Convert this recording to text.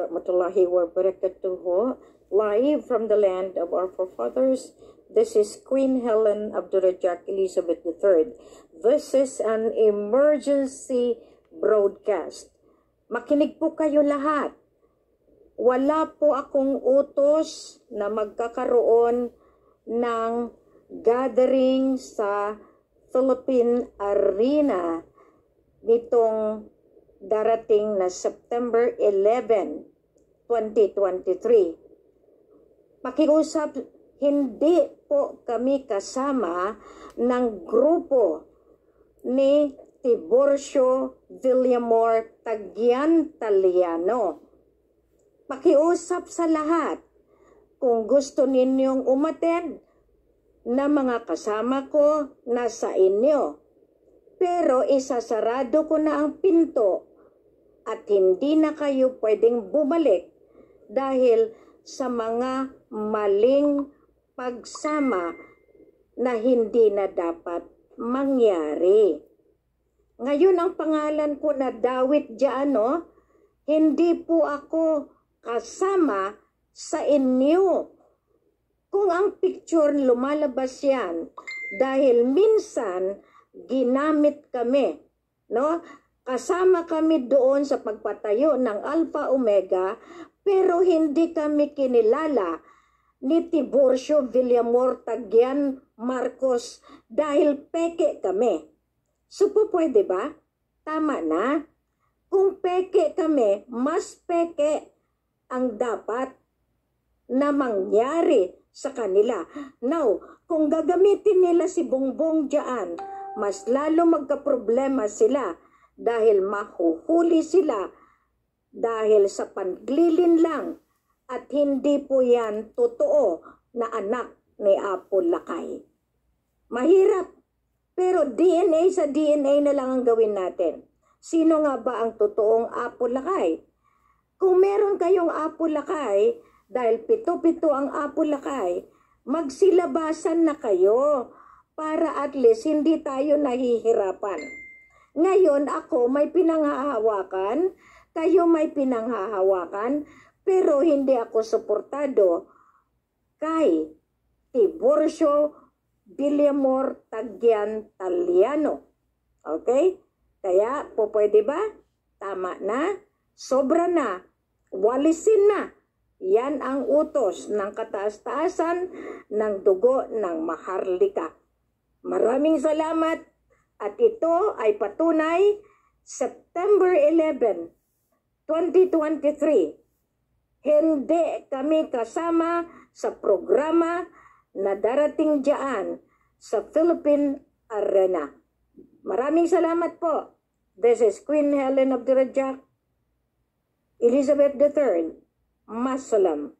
warahmatullahi wabarakatuh. Live from the land of our forefathers, this is Queen Helen Abdurrajak Elizabeth III. This is an emergency broadcast. Makinig po kayo lahat. Wala po akong utos na magkakaroon ng gathering sa Philippine Arena nitong darating na September 11, 2023. Pakiusap, hindi po kami kasama ng grupo ni Tiburcio Villamor Tagiantaliano. Pakiusap sa lahat, kung gusto ninyong umattend na mga kasama ko nasa inyo. Pero isasarado ko na ang pinto at hindi na kayo pwedeng bumalik dahil sa mga maling pagsama na hindi na dapat mangyari. Ngayon ang pangalan ko na Dawit Diano, hindi po ako kasama sa inyo. Kung ang picture lumalabas yan dahil minsan ginamit kami, no? Kasama kami doon sa pagpatayo ng Alpha Omega, pero hindi kami kinilala ni Tiburcio Villamor Tagian Marcos dahil peke kami. So po pwede ba? Tama na. Kung peke kami, mas peke ang dapat na mangyari sa kanila. Now, kung gagamitin nila si Bongbong diyan, mas lalo magkaproblema sila dahil mahuhuli sila dahil sa panglilin lang at hindi po yan totoo na anak ni Apo Lakay. Mahirap, pero DNA sa DNA na lang ang gawin natin. Sino nga ba ang totoong Apo Lakay? Kung meron kayong Apo Lakay, dahil pito-pito ang Apo Lakay, magsilabasan na kayo para at least hindi tayo nahihirapan. Ngayon ako may pinanghahawakan, kayo may pinanghahawakan, pero hindi ako suportado kay Tiburcio Villamor Tagiantaliano. Okay? Kaya po pwede ba? Tama na, sobra na, walisin na. Yan ang utos ng kataas-taasan ng dugo ng Maharlika. Maraming salamat at ito ay patunay September 11, 2023. Hindi kami kasama sa programa na darating diyan sa Philippine Arena. Maraming salamat po. This is Queen Helen Abdurrajak Elizabeth III. Masalam.